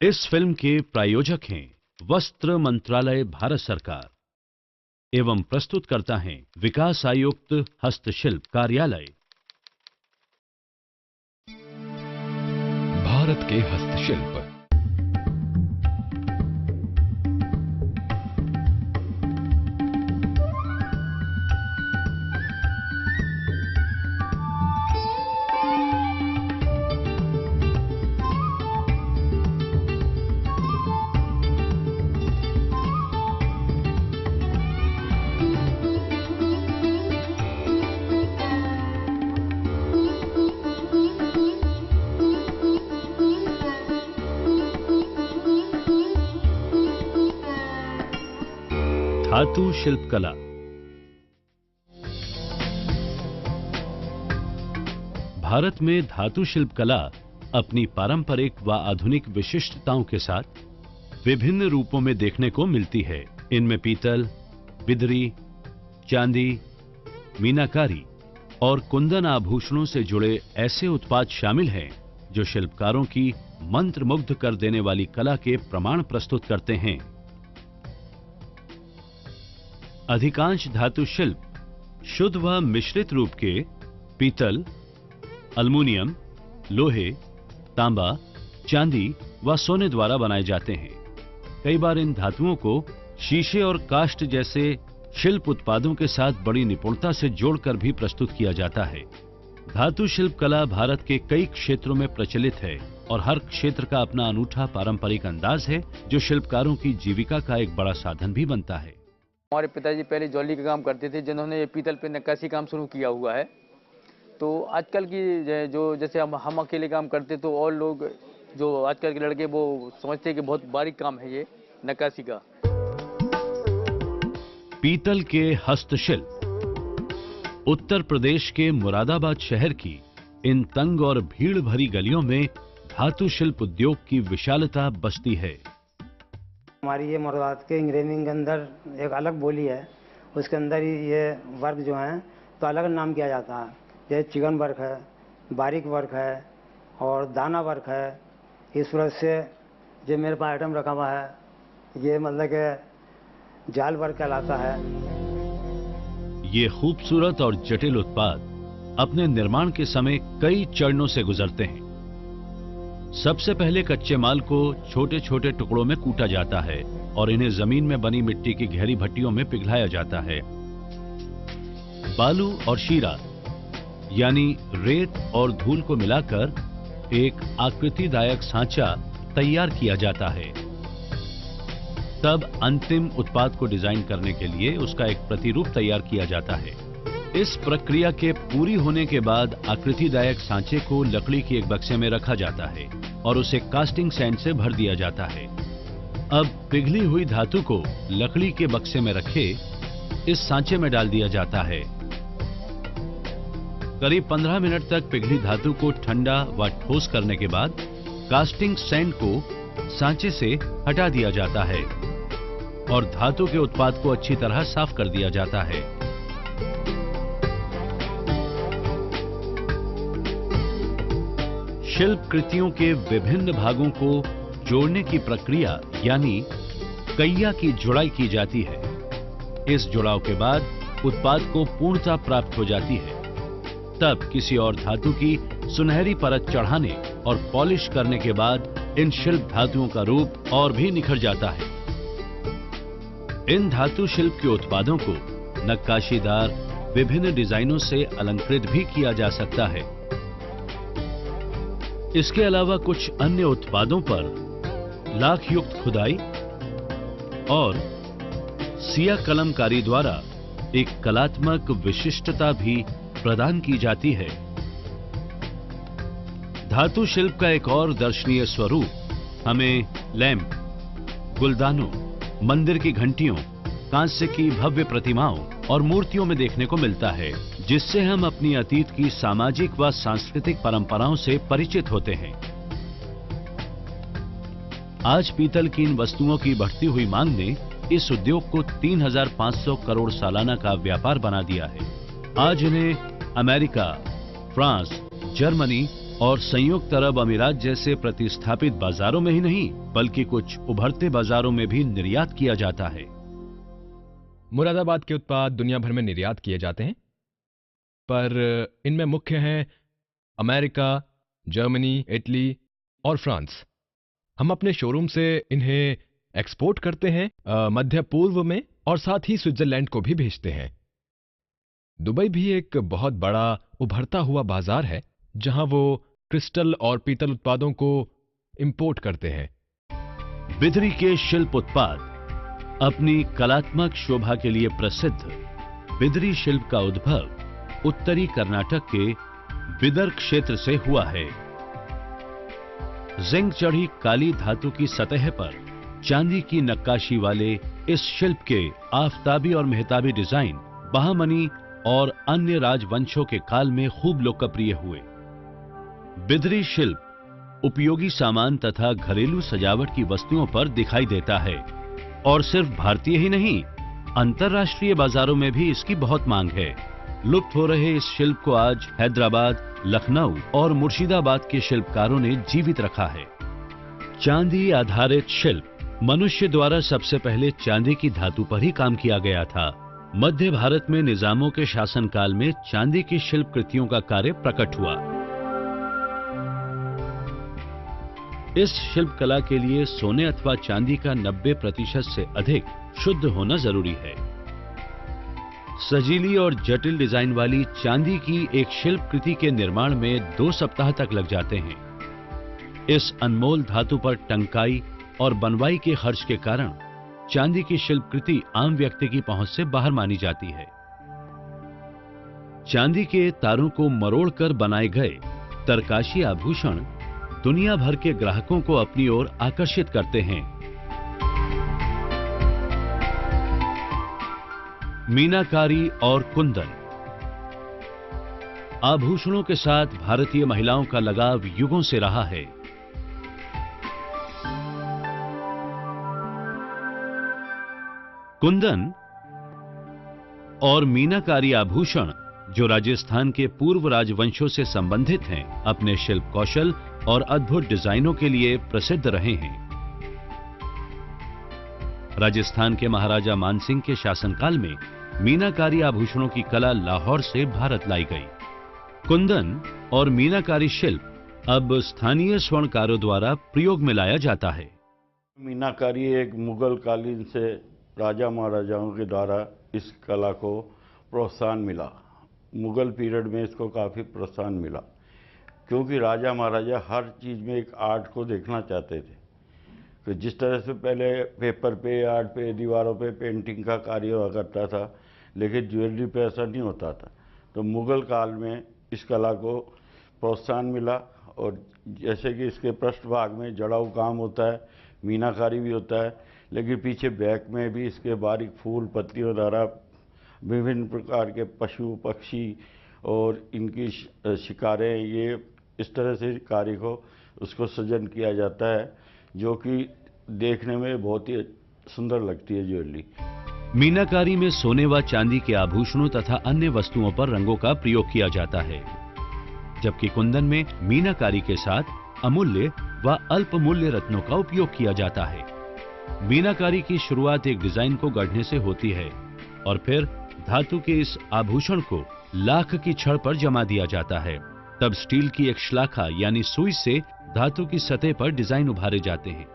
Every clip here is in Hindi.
इस फिल्म के प्रायोजक हैं वस्त्र मंत्रालय भारत सरकार एवं प्रस्तुतकर्ता हैं विकास आयुक्त हस्तशिल्प कार्यालय। भारत के हस्तशिल्प। धातु शिल्प कला। भारत में धातु शिल्प कला अपनी पारंपरिक व आधुनिक विशिष्टताओं के साथ विभिन्न रूपों में देखने को मिलती है। इनमें पीतल, बिदरी, चांदी, मीनाकारी और कुंदन आभूषणों से जुड़े ऐसे उत्पाद शामिल हैं जो शिल्पकारों की मंत्रमुग्ध कर देने वाली कला के प्रमाण प्रस्तुत करते हैं। अधिकांश धातु शिल्प शुद्ध व मिश्रित रूप के पीतल, अल्युमिनियम, लोहे, तांबा, चांदी व सोने द्वारा बनाए जाते हैं। कई बार इन धातुओं को शीशे और काष्ठ जैसे शिल्प उत्पादों के साथ बड़ी निपुणता से जोड़कर भी प्रस्तुत किया जाता है। धातु शिल्प कला भारत के कई क्षेत्रों में प्रचलित है और हर क्षेत्र का अपना अनूठा पारंपरिक अंदाज है जो शिल्पकारों की जीविका का एक बड़ा साधन भी बनता है। हमारे पिताजी पहले ज्वेलरी का काम करते थे, जिन्होंने ये पीतल पे नक्काशी काम शुरू किया हुआ है। तो आजकल की जो जैसे हम अकेले काम करते तो और लोग जो आजकल के लड़के वो समझते हैं कि बहुत बारीक काम है ये नक्काशी का। पीतल के हस्तशिल्प। उत्तर प्रदेश के मुरादाबाद शहर की इन तंग और भीड़ भरी गलियों में धातु शिल्प उद्योग की विशालता बसती है। हमारी ये मुरादाबाद के इंग्रेविंग के अंदर एक अलग बोली है, उसके अंदर ही ये वर्क जो है तो अलग नाम किया जाता है। जैसे चिकन वर्क है, बारीक वर्क है और दाना वर्क है। इस वजह से जो मेरे पास आइटम रखा हुआ है ये मतलब कि जाल वर्क कहलाता है। ये खूबसूरत और जटिल उत्पाद अपने निर्माण के समय कई चरणों से गुजरते हैं। सबसे पहले कच्चे माल को छोटे छोटे टुकड़ों में कूटा जाता है और इन्हें जमीन में बनी मिट्टी की गहरी भट्टियों में पिघलाया जाता है। बालू और शीरा यानी रेत और धूल को मिलाकर एक आकृतिदायक सांचा तैयार किया जाता है। तब अंतिम उत्पाद को डिजाइन करने के लिए उसका एक प्रतिरूप तैयार किया जाता है। इस प्रक्रिया के पूरी होने के बाद आकृतिदायक सांचे को लकड़ी के एक बक्से में रखा जाता है और उसे कास्टिंग सैंड से भर दिया जाता है। अब पिघली हुई धातु को लकड़ी के बक्से में रखे इस सांचे में डाल दिया जाता है। करीब 15 मिनट तक पिघली धातु को ठंडा व ठोस करने के बाद कास्टिंग सैंड को सांचे से हटा दिया जाता है और धातु के उत्पाद को अच्छी तरह साफ कर दिया जाता है। शिल्प कृतियों के विभिन्न भागों को जोड़ने की प्रक्रिया यानी कैया की जुड़ाई की जाती है। इस जुड़ाव के बाद उत्पाद को पूर्णता प्राप्त हो जाती है। तब किसी और धातु की सुनहरी परत चढ़ाने और पॉलिश करने के बाद इन शिल्प धातुओं का रूप और भी निखर जाता है। इन धातु शिल्प के उत्पादों को नक्काशीदार विभिन्न डिजाइनों से अलंकृत भी किया जा सकता है। इसके अलावा कुछ अन्य उत्पादों पर लाख युक्त खुदाई और सिया कलमकारी द्वारा एक कलात्मक विशिष्टता भी प्रदान की जाती है। धातु शिल्प का एक और दर्शनीय स्वरूप हमें लैंप, गुलदानों, मंदिर की घंटियों, कांस्य की भव्य प्रतिमाओं और मूर्तियों में देखने को मिलता है, जिससे हम अपनी अतीत की सामाजिक व सांस्कृतिक परंपराओं से परिचित होते हैं। आज पीतल की इन वस्तुओं की बढ़ती हुई मांग ने इस उद्योग को 3,500 करोड़ सालाना का व्यापार बना दिया है। आज इन्हें अमेरिका, फ्रांस, जर्मनी और संयुक्त अरब अमीरात जैसे प्रतिष्ठापित बाजारों में ही नहीं बल्कि कुछ उभरते बाजारों में भी निर्यात किया जाता है। मुरादाबाद के उत्पाद दुनिया भर में निर्यात किए जाते हैं, पर इनमें मुख्य हैं अमेरिका, जर्मनी, इटली और फ्रांस। हम अपने शोरूम से इन्हें एक्सपोर्ट करते हैं मध्य पूर्व में, और साथ ही स्विट्जरलैंड को भी भेजते हैं। दुबई भी एक बहुत बड़ा उभरता हुआ बाजार है जहां वो क्रिस्टल और पीतल उत्पादों को इंपोर्ट करते हैं। बिदरी के शिल्प उत्पाद अपनी कलात्मक शोभा के लिए प्रसिद्ध बिदरी शिल्प का उद्भव उत्तरी कर्नाटक के बिदर क्षेत्र से हुआ है। जिंक चढ़ी काली धातु की सतह पर चांदी की नक्काशी वाले इस शिल्प के आफताबी और मेहताबी डिजाइन बहामनी और अन्य राजवंशों के काल में खूब लोकप्रिय हुए। बिदरी शिल्प उपयोगी सामान तथा घरेलू सजावट की वस्तुओं पर दिखाई देता है और सिर्फ भारतीय ही नहीं अंतर्राष्ट्रीय बाजारों में भी इसकी बहुत मांग है। लुप्त हो रहे इस शिल्प को आज हैदराबाद, लखनऊ और मुर्शिदाबाद के शिल्पकारों ने जीवित रखा है। चांदी आधारित शिल्प मनुष्य द्वारा सबसे पहले चांदी की धातु पर ही काम किया गया था। मध्य भारत में निजामों के शासनकाल में चांदी की शिल्प कृतियों का कार्य प्रकट हुआ। इस शिल्प कला के लिए सोने अथवा चांदी का 90% से अधिक शुद्ध होना जरूरी है। सजीली और जटिल डिजाइन वाली चांदी की एक शिल्प कृति के निर्माण में 2 सप्ताह तक लग जाते हैं। इस अनमोल धातु पर टंकाई और बनवाई के खर्च के कारण चांदी की शिल्प कृति आम व्यक्ति की पहुंच से बाहर मानी जाती है। चांदी के तारों को मरोड़कर बनाए गए तरकाशी आभूषण दुनिया भर के ग्राहकों को अपनी ओर आकर्षित करते हैं। मीनाकारी और कुंदन आभूषणों के साथ भारतीय महिलाओं का लगाव युगों से रहा है। कुंदन और मीनाकारी आभूषण जो राजस्थान के पूर्व राजवंशों से संबंधित हैं, अपने शिल्प कौशल और अद्भुत डिजाइनों के लिए प्रसिद्ध रहे हैं। राजस्थान के महाराजा मानसिंह के शासनकाल में मीनाकारी आभूषणों की कला लाहौर से भारत लाई गई। कुंदन और मीनाकारी शिल्प अब स्थानीय स्वर्णकारों द्वारा प्रयोग में लाया जाता है। मीनाकारी एक मुगल कालीन से राजा महाराजाओं के द्वारा इस कला को प्रोत्साहन मिला। मुगल पीरियड में इसको काफ़ी प्रोत्साहन मिला क्योंकि राजा महाराजा हर चीज़ में एक आर्ट को देखना चाहते थे। तो जिस तरह से पहले पेपर पे, आर्ट पे, दीवारों पे पेंटिंग का कार्य हुआ करता था, लेकिन ज्वेलरी पे ऐसा नहीं होता था। तो मुगल काल में इस कला को प्रोत्साहन मिला और जैसे कि इसके पृष्ठभाग में जड़ाऊ काम होता है, मीनाकारी भी होता है, लेकिन पीछे बैक में भी इसके बारीक फूल पत्तियों द्वारा विभिन्न प्रकार के पशु पक्षी और इनकी शिकारें, ये इस तरह से कार्य को उसको सृजन किया जाता है जो कि देखने में बहुत ही सुंदर लगती है ज्वेलरी। मीनाकारी में सोने व चांदी के आभूषणों तथा अन्य वस्तुओं पर रंगों का प्रयोग किया जाता है, जबकि कुंदन में मीनाकारी के साथ अमूल्य व अल्प मूल्य रत्नों का उपयोग किया जाता है। मीनाकारी की शुरुआत एक डिजाइन को गढ़ने से होती है और फिर धातु के इस आभूषण को लाख की छड़ पर जमा दिया जाता है। तब स्टील की एक श्लाखा यानी सुई से धातु की सतह पर डिजाइन उभारे जाते हैं।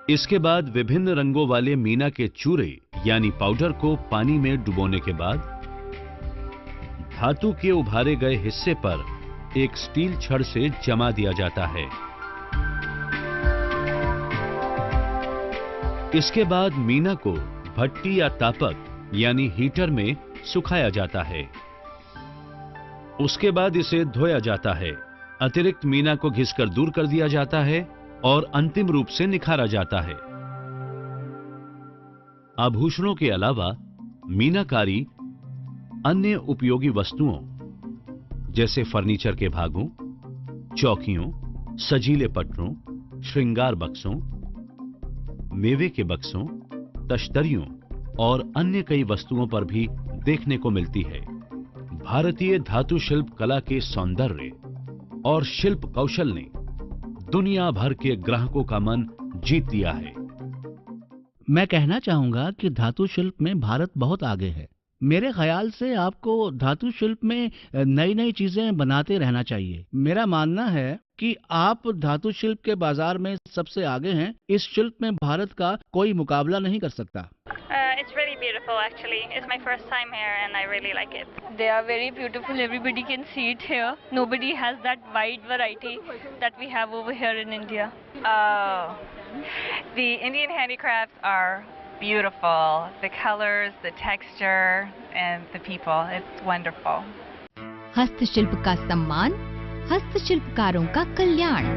इसके बाद विभिन्न रंगों वाले मीना के चूरे यानी पाउडर को पानी में डुबोने के बाद धातु के उभारे गए हिस्से पर एक स्टील छड़ से जमा दिया जाता है। इसके बाद मीना को भट्टी या तापक यानी हीटर में सुखाया जाता है। उसके बाद इसे धोया जाता है। अतिरिक्त मीना को घिसकर दूर कर दिया जाता है और अंतिम रूप से निखारा जाता है। आभूषणों के अलावा मीनाकारी अन्य उपयोगी वस्तुओं जैसे फर्नीचर के भागों, चौकियों, सजीले पटरों, श्रृंगार बक्सों, मेवे के बक्सों, तश्तरियों और अन्य कई वस्तुओं पर भी देखने को मिलती है। भारतीय धातु शिल्प कला के सौंदर्य और शिल्प कौशल ने दुनिया भर के ग्राहकों का मन जीत लिया है। मैं कहना चाहूंगा कि धातु शिल्प में भारत बहुत आगे है। मेरे ख्याल से आपको धातु शिल्प में नई नई चीजें बनाते रहना चाहिए। मेरा मानना है कि आप धातु शिल्प के बाजार में सबसे आगे हैं। इस शिल्प में भारत का कोई मुकाबला नहीं कर सकता। It's really beautiful actually. It's my first time here and I really like it. They are very beautiful. Everybody can see it here. Nobody has that wide variety that we have over here in India. The Indian handicrafts are beautiful. The colors, the texture, and the people. It's wonderful. हस्तशिल्प का सम्मान, हस्तशिल्पकारों का कल्याण।